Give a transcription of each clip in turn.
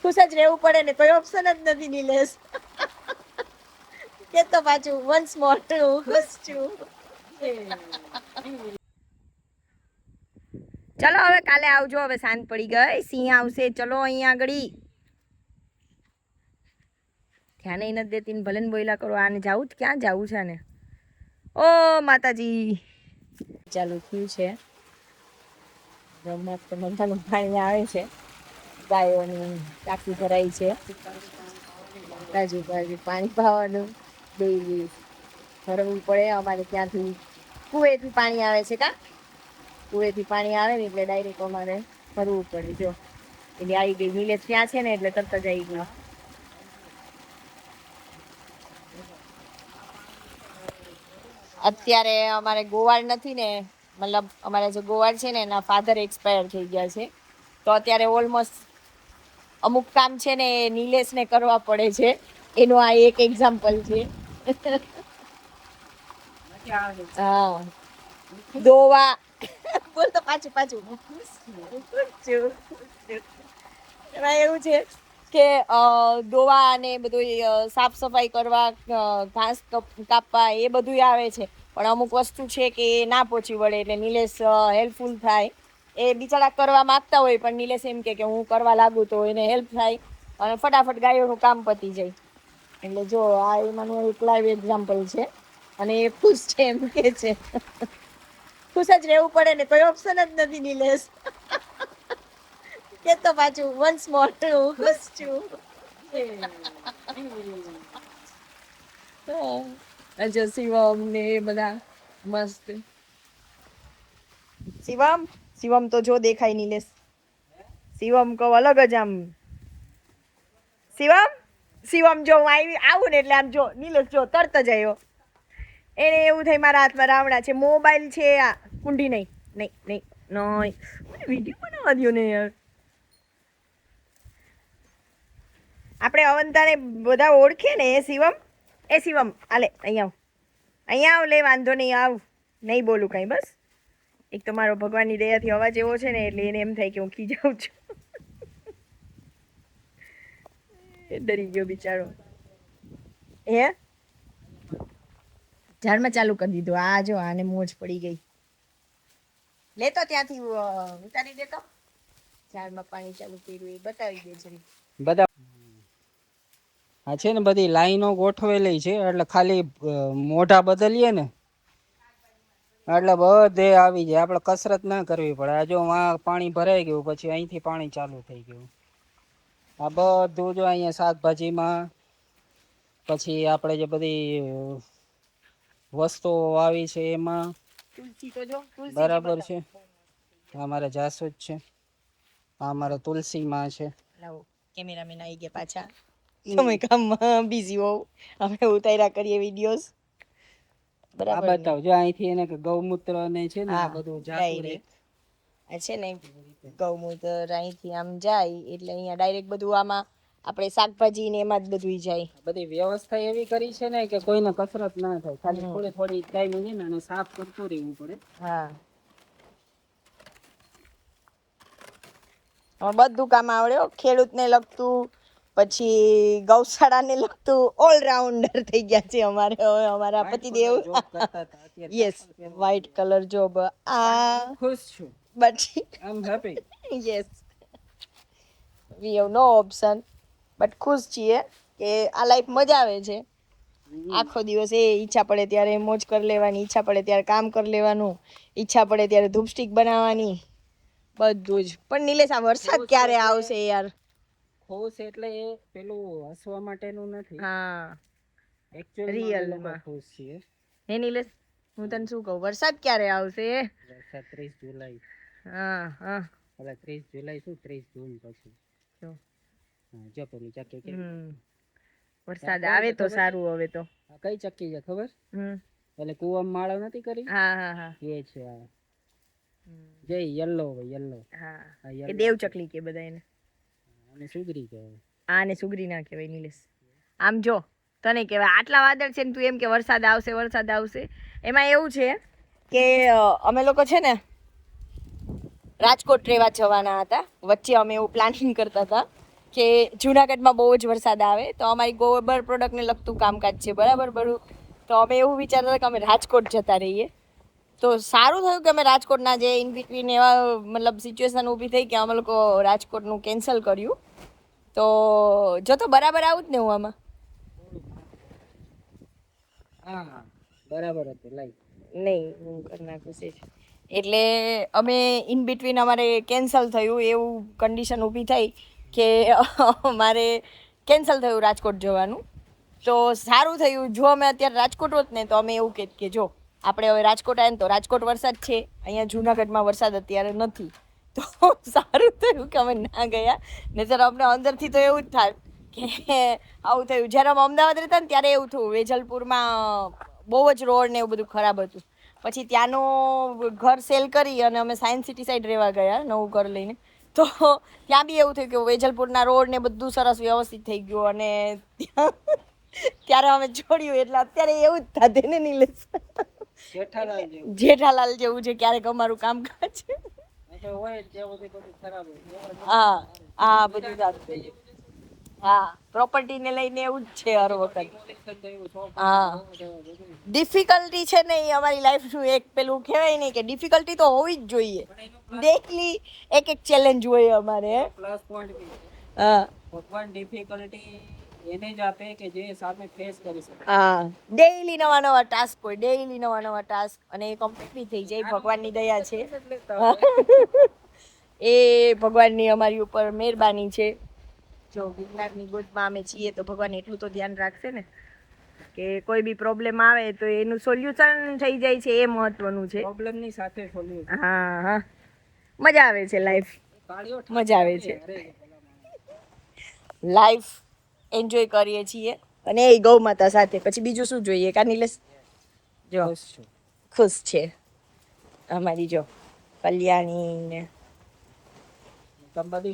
ખુશ જ રહેવું પડે ને, કોઈ ઓપ્શન જ નથી નિલેશ. કે તો પાછું વન્સ મોર હું ખુશ છું. ચલો હવે કાલે આવજો, હવે સાંજ પડી ગઈ, સિંહ આવશે. ચલો અહીંયા આગળ ધ્યાન નથી દેતી ને, ભલે ને બોયલા કરો. આને જાવું જ ક્યાં જાવું છે ને? ઓ માતાજી ચાલુ થયું છે. મસ્ત મજાનું પાણી આવે છે. ગાયોની ટાંકી ભરાઈ છે. બાજુ બાજુ પાણી પાવાનું ડેલી ભરવું પડે. અમારે ત્યાંથી કુવેથી પાણી આવે છે. કુવેથી પાણી આવે ને એટલે ડાયરેક્ટ અમારે ભરવું પડે. જો એટલે આવી ગઈ નિલેશ ત્યાં છે ને એટલે તરત જ આવી ગયું. અત્યારે અમારે ગોવાળ નથી ને, મતલબ અમારા જે ગોવાળ છે ને એના ફાધર એક્સપાયર થઈ ગયા છે, તો અત્યારે ઓલમોસ્ટ અમુક કામ છે ને એ નિલેશને કરવા પડે છે. એનું આ એક એક્ઝામ્પલ છે. હા, દોવા બોલ તો પાછું એમાં એવું છે કે દોવા અને બધું સાફ સફાઈ કરવા, ઘાસ કાપવા એ બધું આવે છે. પણ અમુક વસ્તુ છે કે એ ના પહોંચી વળે એટલે નિલેશ હેલ્પફુલ થાય. એ બિચારા કરવા માંગતા હોય પણ નિલેશ એમ કે હું કરવા લાગુ તો એને હેલ્પ થાય અને ફટાફટ ગાયોનું કામ પતી જાય. એટલે જો આ એમાંનું એક લાઈવ એક્ઝામ્પલ છે અને એ ખુશ છે, એમ કે છે. ખુશ જ રહેવું પડે ને, કોઈ ઓપ્શન જ નથી નિલેશ. કે તો પાછું વન્સ મોર હું ખુશ છું. જો શિવમ ને એ બધા મસ્ત. શિવમ તો જો દેખાય નિલેશ. શિવમ કહો અલગ જ આમ. શિવમ જો હું આવું ને એટલે આમ જો નિલેશ જો તરત જ આવ્યો. એને એવું થાય મારા હાથમાં રાવણા છે, મોબાઈલ છે. આ કુંડી નહીં વિડીયો બનાવવા દો ને યાર. આપણે અવંતાને બધા ઓળખીએ ને. એ શિવમ આલે અહીંયા આવ લે. વાંધો નહીં, આવ. નહીં બોલું કાંઈ, બસ. એક તો મારો ભગવાનની દયાથી અવાજ એવો છે ને એટલે એને એમ થાય કે હું ખીજાઉં છું. ડરી ગયો બિચારો. ઝાડમાં ચાલુ કરી દીધું. આ જો આને મોજ પડી ગઈ. લેતો ત્યાંથી ઉતારી દેતો. ઝાડમાં પાણી ચાલુ કર્યું એ બતાવી દે જરી. બધા આ છે ને બધી લાઈનો ગોઠવેલી છે એટલે ખાલી મોઢા બદલીએ ને એટલે બધે આવી જાય. આપણે કસરત ના કરવી પડે. આ જો પાણી ભરાઈ ગયું પછી અહીંથી પાણી ચાલુ થઈ ગયું. આ બધું જો અહીંયા શાકભાજીમાં પછી આપણે જે બધી વસ્તુઓ આવી છે એમાં બરાબર છે. આ મારે જાસૂદ છે, આ મારે તુલસીમાં છે. કેમેરામેન આવી ગયા પાછા. તમે કામમાં બિઝી હોવ, આપણે ઉતાર્યા કરીએ વિડીયોઝ. બરાબર બતાવજો અહીંથી એને ગૌમૂત્ર ને છે ને આ બધું જાતું રહે. આ છે ને ગૌમૂત્ર અહીંથી આમ જાય એટલે અહીંયા ડાયરેક્ટ બધું આમાં આપણે શાકભાજી ને એમાં જ બધું જાય. બધી વ્યવસ્થા એવી કરી છે ને કે કોઈને કસરત ના થાય. ખાલી થોડી થોડી ટાઈમ છે ને અને સાફ કરતું રહેવું પડે. હા, બધું કામ આવડે. ખેડૂતને લગતું, પછી ગૌશાળાને લગતું, ઓલરાઉન્ડર થઈ ગયા છે અમારે હવે અમારા પતિદેવ. Yes, white colour job. આ ખુશ છું, but I am happy. Yes, we have no option, but ખુશ છીએ કે આ લાઈફ મજા આવે છે. આખો દિવસ એ ઈચ્છા પડે ત્યારે મોજ કરી લેવાની, ઈચ્છા પડે ત્યારે કામ કરી લેવાનું, ઈચ્છા પડે ત્યારે ધૂપસ્ટિક બનાવવાની, બધું જ. પણ નિલેશ આ વરસાદ ક્યારે આવશે યાર? ખુશ એટલે એ પેલું હસવા માટેનું નથી. હા, એક્ચ્યુઅલી રિયલમાં ખુશ છીએ. હે નિલેશ, હું તને શું કહું, વરસાદ ક્યારે આવશે? વરસાદ 30 જુલાઈ. હા હા, હવે 30 જુલાઈ શું 30 જૂન પછી. જો પેલી ચક્કી કે વરસાદ આવે તો સારું. હવે તો કઈ ચક્કી છે ખબર? એટલે કુવામાં માળો નથી કરી. હા હા હા, એ છે આ. જે યલો યલો. હા, એ દેવ ચકલી કે બધા એને. અને સુગરી કહેવાય. આને સુગરી ના કહેવાય નિલેશ. આમ જો તને કહેવાય આટલા વાદળ છે ને તું એમ કે વરસાદ આવશે વરસાદ આવશે. એમાં એવું છે કે અમે લોકો છે ને રાજકોટ રહેવા જવાના હતા. વચ્ચે અમે એવું પ્લાનિંગ કરતા હતા કે જુનાગઢમાં બહુ જ વરસાદ આવે તો અમારી ગોબર પ્રોડક્ટને લગતું કામકાજ છે બરાબર બધું. તો અમે એવું વિચારતા હતા કે અમે રાજકોટ જતા રહીએ. તો સારું થયું કે અમે રાજકોટના જે ઇન બિટવીન એવા મતલબ સિચ્યુએશન ઊભી થઈ કે અમે લોકો રાજકોટનું કેન્સલ કર્યું. તો જો તો બરાબર આવું જ ને હું આમાં. હા બરાબર હતું લાઈ. નહીં હું કરી નાખું છે એટલે અમે ઇન બિટવીન અમારે કેન્સલ થયું એવું કન્ડિશન ઊભી થઈ કે મારે કેન્સલ થયું રાજકોટ જવાનું. તો સારું થયું જો અમે અત્યારે રાજકોટ હોત ને તો અમે એવું કહેત કે જો આપણે હવે રાજકોટ આવ્યા ને તો રાજકોટ વરસાદ છે, અહીંયા જુનાગઢમાં વરસાદ અત્યારે નથી. તો સારું થયું કે અમે ના ગયા, નહીંતર અમને અંદરથી તો એવું જ થાય કે આવું થયું. જ્યારે અમે અમદાવાદ રહેતા ને ત્યારે એવું થયું, વેજલપુરમાં બહુ જ રોડ ને એવું બધું ખરાબ હતું. પછી ત્યાંનું ઘર સેલ કરી અને અમે સાયન્સ સિટી સાઈડ રહેવા ગયા નવું ઘર લઈને. તો ત્યાં બી એવું થયું કે વેજલપુરના રોડ ને બધું સરસ વ્યવસ્થિત થઈ ગયું અને ત્યાં ત્યારે અમે છોડ્યું. એટલે અત્યારે એવું જ થાતે ને નિલેશ, જેઠાલાલ જેવું જેઠાલાલ જેવું છે ક્યારેક અમારું કામકાજ. એટલે હોય જ જેવું બધું ખરાબ હોય. હા હા બધું સારું થઈ ગયું. હા પ્રોપર્ટીને લઈને એવું જ છે હર વખત. હા ડિફિકલ્ટી છે ને એ અમારી લાઈફનું એક પેલું કહેવાય નહીં કે ડિફિકલ્ટી તો હોવી જ જોઈએ. ડેઈલી એક એક ચેલેન્જ હોય અમારે. પ્લસ પોઈન્ટ બી છે. હા ભગવાન ડિફિકલ્ટી એને જ આપે કે જે સામે ફેસ કરી શકે. હા ડેઈલી નવા નવા ટાસ્ક હોય, ડેઈલી નવા નવા ટાસ્ક, અને એ કમ્પ્લીટ બી થઈ જાય ભગવાનની દયા છે. એ ભગવાનની અમારી ઉપર મહેરબાની છે. જો ગિરનારની ગોદમાં અમે છીએ તો ભગવાન એટલું તો ધ્યાન રાખશે ને કે કોઈ બી પ્રોબ્લેમ આવે તો એનું સોલ્યુશન થઈ જાય છે, એ મહત્વનું છે. પ્રોબ્લેમની સાથે સોલ્યુશન. હા હા મજા આવે છે લાઈફ, મજા આવે છે લાઈફ એન્જોય કરીએ છીએ અને એ ગૌ માતા સાથે. પછી બીજું શું જોઈએ કા નિલેશ? જો ખુશ છે અમારી જો કલ્યાણી ને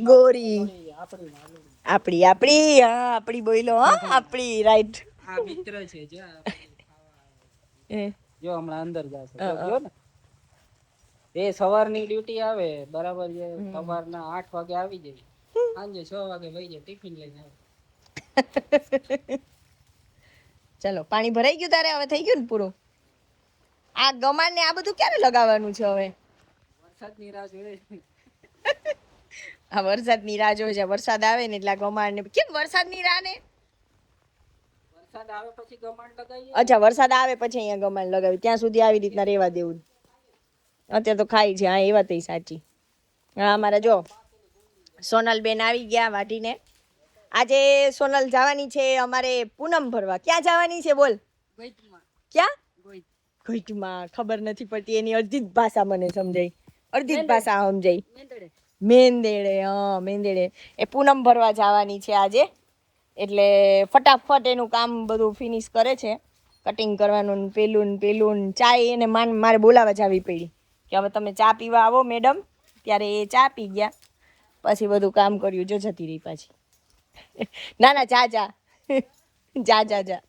ગોરી, આપણી આપણી હા આપણી બોયલો હા આપણી રાઈટ. આ મિત્ર છે જો હમણાં અંદર જશે જો ને. એ સવારની ડ્યુટી આવે બરાબર છે, સવારના 8 વાગે આવી જાય, સાંજે 6 વાગે વહી જાય ટિફિન લઈને આવે. ચલો પાણી ભરાઈ ગયું તારે? હવે થઈ ગયું ને પૂરું? આ ગમાણ ને આ બધું ક્યારે લગાવવાનું છે હવે? વરસાદની રાહ જોઈએ. આ વરસાદની રાહ જોઈ છે. વરસાદ આવે ને એટલે ગમાણ ને કેમ વરસાદની રાહ ને? વરસાદ આવે પછી ગમાણ લગાવીએ. અચ્છા વરસાદ આવે પછી અહીંયા ગમાણ લગાવી, ત્યાં સુધી આવી રીતના રહેવા દેવું. અત્યારે તો ખાઈ છે. હા એ વાત સાચી. હા અમારા જો સોનલબેન આવી ગયા વાઢીને. આજે સોનલ જવાની છે અમારે પૂનમ ભરવા. ક્યાં જવાની છે બોલ? ક્યાં? ગોઈટમાં. ખબર નથી પડતી એની અડધી જ ભાષા મને સમજાય, અડધી જ ભાષા સમજાય. મેંદેડે. હા મેંદેડે. એ પૂનમ ભરવા જવાની છે આજે. એટલે ફટાફટ એનું કામ બધું ફિનિશ કરે છે, કટિંગ કરવાનું પેલું ચાય એને મારે બોલાવા જવી પડી કે હવે તમે ચા પીવા આવો મેડમ. ત્યારે એ ચા પી ગયા, પછી બધું કામ કર્યું. જો જતી રહી પાછી. ના ના જા જા જા જા જા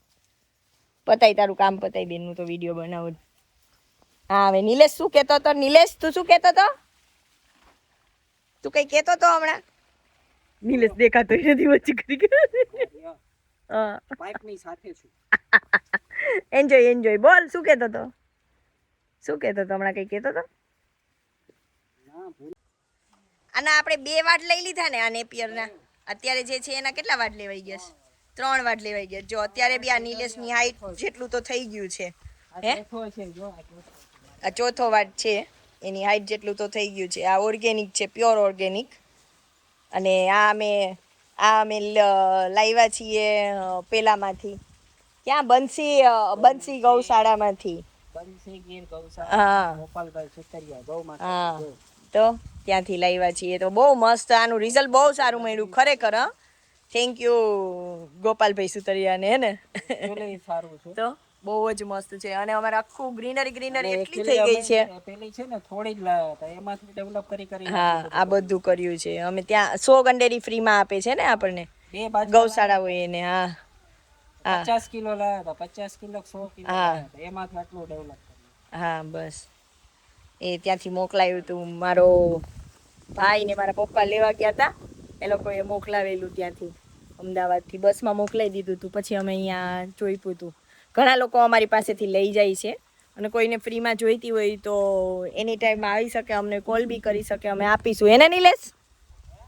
પતાય તારું કામ પતાય બેન, હું તો વિડીયો બનાવું. હા હવે નિલેશ શું કહેતો હતો? નિલેશ તું શું કહેતો હતો? તું કઈ કહેતો હતો હમણાં? નિલેશ દેખાતો નથી વચ્ચે કરી. હા પાઇપની સાથે છું. Enjoy enjoy. બોલ શું કહેતો હતો? શું કહેતો હતો હમણાં? કઈ કહેતો હતો? આના આપણે 2 વાટ લઈ લીધા ને આ નેપિયરના. અત્યારે જે છે એના કેટલા વાટ લેવાઈ ગયા છે? 3 વાટ લેવાઈ ગયા. જો અત્યારે બી આ નિલેશની હાઈટ જેટલું તો થઈ ગયું છે. હે આ ચોથો વાટ છે, એની હાઈટ જેટલું તો થઈ ગયું છે. આ ઓર્ગેનિક છે, પ્યોર ઓર્ગેનિક. અને આ અમે લાવ્યા છીએ પેલામાંથી. ક્યાં? બંસી ગૌશાળામાંથી. બંસી ગીર ગૌશાળા, ગોપાલભાઈ સુતરિયા ગૌ માતા. હા તો ત્યાંથી લાવ્યા છીએ. તો બહુ મસ્ત, આનું રિઝલ્ટ બહુ સારું મળ્યું ખરેખર. હા થેન્ક યુ ગોપાલભાઈ સુતરિયાને. હે ને સારું છે તો બહુ જ મસ્ત છે. અને અમારે આખું ગ્રીનરી એટલી થઈ ગઈ છે. પેલી છે ને થોડી જ લાવ્યા હતા, એમાંથી ડેવલપ કરી. હા આ બધું કર્યું છે અમે. ત્યાં 100 ગંડેરી ફ્રીમાં આપે છે ને આપણને, ગૌશાળા હોય એને. હા 50 કિલો લાવ્યા હતા, 50 કિલો 100 કિલો લાવ્યા હતા, એમાંથી આટલું ડેવલપ કર્યું. હા બસ એ ત્યાંથી મોકલાયું હતું. મારો ભાઈ ને મારા પપ્પા લેવા ગયા હતા એ લોકોએ મોકલાવેલું ત્યાંથી અમદાવાદથી બસમાં મોકલાવી દીધું હતું. પછી અમે અહીંયા જોઈતું હતું. ઘણા લોકો અમારી પાસેથી લઈ જાય છે અને કોઈને ફ્રીમાં જોઈતી હોય તો એની ટાઈમ આવી શકે, અમને કોલ બી કરી શકે, અમે આપીશું. એને નિલેશ,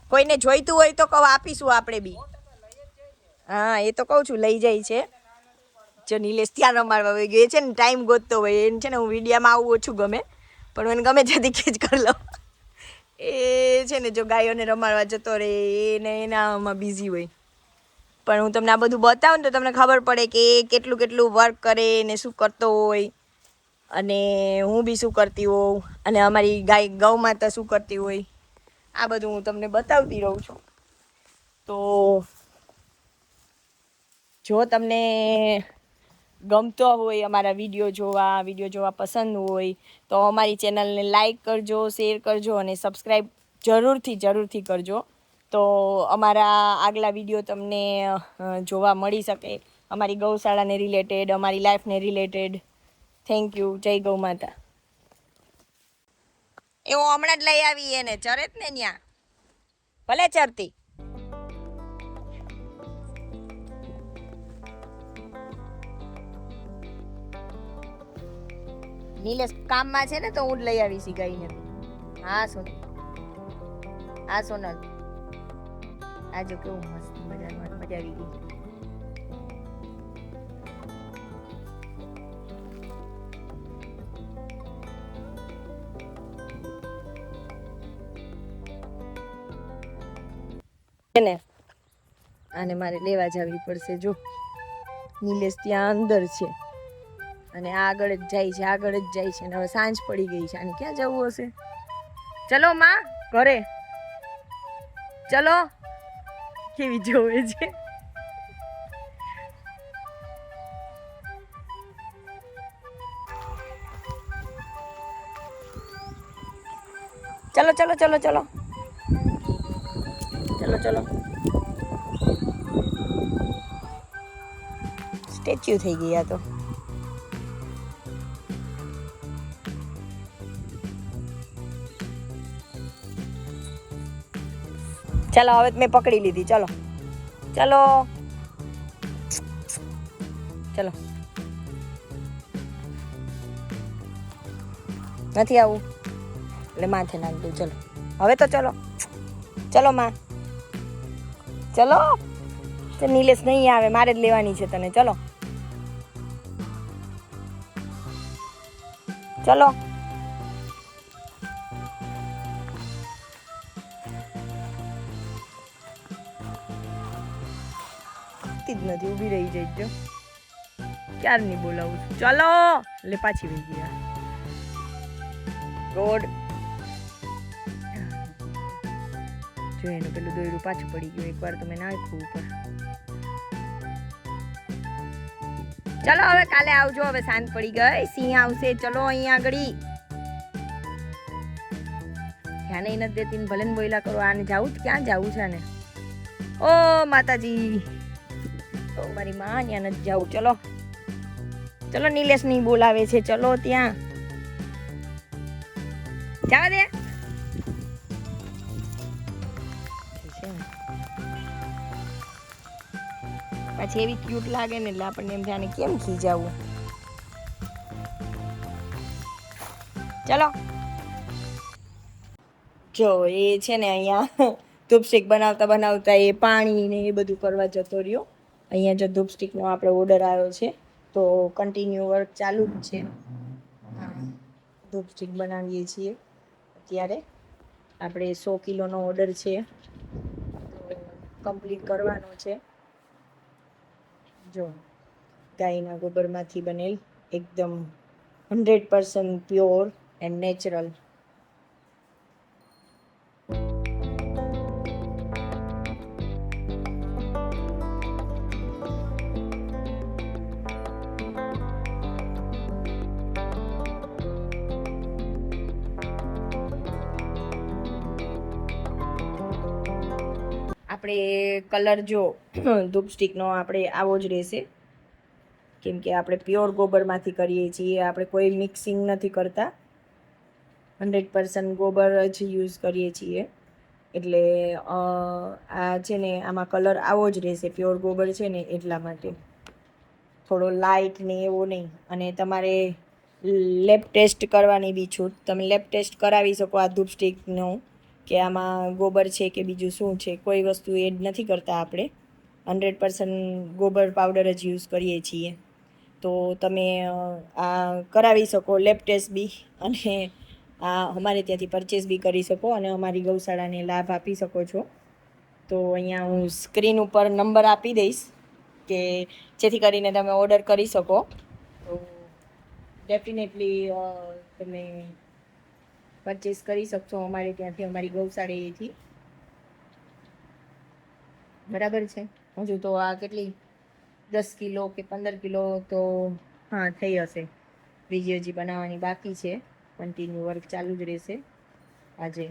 કોઈને જોઈતું હોય તો કહો, આપીશું આપણે બી. હા એ તો કહું છું, લઈ જાય છે. જો નિલેશ ત્યાં રમાડવા હોય ગયો, એ છે ને ટાઈમ ગોતતો હોય. એને છે ને હું વિડીયામાં આવું ઓછું ગમે, પણ મને ગમે ત્યાંથી ખેંચ કરી લઉં. એ છે ને જો ગાયોને રમાડવા જતો રહે, એને એનામાં બિઝી હોય. પણ હું તમને આ બધું બતાવું ને તો તમને ખબર પડે કે એ કેટલું કેટલું વર્ક કરે ને શું કરતો હોય, અને હું બી શું કરતી હોઉં, અને અમારી ગાય ગૌ માતા શું કરતી હોય, આ બધું હું તમને બતાવતી રહું છું. તો જો તમને ગમતો હોય અમારા વિડીયો જોવા પસંદ હોય તો અમારી ચેનલને લાઈક કરજો, શેર કરજો અને સબસ્ક્રાઈબ જરૂરથી કરજો. તો અમારા આગલા વિડીયો તમને જોવા મળી શકે, અમારી ગૌશાળાને રિલેટેડ, અમારી લાઈફને રિલેટેડ. Thank you. જય ગૌ માતા. એવો હમણાં જ લઈ આવી એને, ચરે જ ને ન્યા, ભલે ચરતી. નિલેશ કામમાં છે ને તો હું જ લઈ આવીશ ગાયને. હા સોનલ, હા સોનલ, આજે કેવું મસ્ત મજામાં મજા આવી ગઈ. ને આને મારે લેવા જવી પડશે. જો નિલેશ ત્યાં અંદર છે અને આગળ જ જાય છે અને હવે સાંજ પડી ગઈ છે. આને ક્યાં જવું હશે? ચલો માં ઘરે, ચલો. કેવી જોવે છે. ચલો ચલો ચલો ચલો ચલો ચલો. સ્ટેચ્યુ થઈ ગયા તો. ચાલો હવે મેં પકડી લીધી. ચલો ચલો ચલો. નથી આવું એટલે માથે નાખ દઉં. ચલો હવે તો ચલો ચલો માં, ચલો. તો નિલેશ નહીં આવે, મારે જ લેવાની છે તને. ચલો ચલો. જ નથી, ઊભી રહી જાય. જો ક્યાર નહીં બોલાવું છું. ચલો એટલે પાછી વહી ગયા. રોડ જો એનું પેલું દોયડું પાછું પડી ગયું. એકવાર તો મેં નાખ્યું ઉપર. ચલો હવે કાલે આવજો. હવે સાંજ પડી ગઈ, સિંહ આવશે. ચલો અહીંયા આગળ ધ્યાન નથી દેતી, ભલે ને બોયલા કરો. આને જાવું ક્યાં જાવું છે ને? ઓ માતાજી, તો મારી માં ત્યાં નથી જાવું. ચલો ચલો, નિલેશ નહીં બોલાવે છે. ચલો ત્યાં જવા દે. પછી એવી ક્યુટ લાગે ને એટલે આપણને એમ થાય કેમ ખીજાવું. ચલો જો એ છે ને અહીંયા ધૂપસ્ટિક બનાવતા એ પાણી ને એ બધું કરવા જતો રહ્યો. અહીંયા જો ધૂપસ્ટિકનો આપણે ઓર્ડર આવ્યો છે તો કન્ટિન્યુ વર્ક ચાલુ જ છે. ધૂપસ્ટિક બનાવીએ છીએ અત્યારે. આપણે 100 કિલોનો ઓર્ડર છે તો કમ્પ્લીટ કરવાનો છે. જો ગાયના ગોબરમાંથી બનેલ એકદમ 100% પ્યોર એન્ડ નેચરલ. આપણે કલર જો ધૂપસ્ટિકનો આપણે આવો જ રહેશે, કેમ કે આપણે પ્યોર ગોબરમાંથી કરીએ છીએ. આપણે કોઈ મિક્સિંગ નથી કરતા, 100% ગોબર જ યુઝ કરીએ છીએ. એટલે આ છે ને આમાં કલર આવો જ રહેશે, પ્યોર ગોબર છે ને એટલા માટે, થોડો લાઇટ ને એવો નહીં. અને તમારે લેબ ટેસ્ટ કરવાની બી છૂટ, તમે લેબ ટેસ્ટ કરાવી શકો આ ધૂપ સ્ટિકનો, કે આમાં ગોબર છે કે બીજું શું છે. કોઈ વસ્તુ એડ નથી કરતા આપણે, 100% ગોબર પાવડર જ યુઝ કરીએ છીએ. તો તમે આ કરાવી શકો લેબ ટેસ્ટ બી, અને આ અમારે ત્યાંથી પરચેસ બી કરી શકો અને અમારી ગૌશાળાને લાભ આપી શકો છો. તો અહીંયા હું સ્ક્રીન ઉપર નંબર આપી દઈશ કે જેથી કરીને તમે ઓર્ડર કરી શકો. તો ડેફિનેટલી તમે પરચેસ કરી શકશો અમારે ત્યાંથી, અમારી ગૌશાળાએથી. બરાબર છે. હજુ તો આ કેટલી 10 કિલો કે 15 કિલો તો હા થઈ હશે. બીજી હજી બનાવવાની બાકી છે, કન્ટિન્યુ વર્ક ચાલુ જ રહેશે આજે.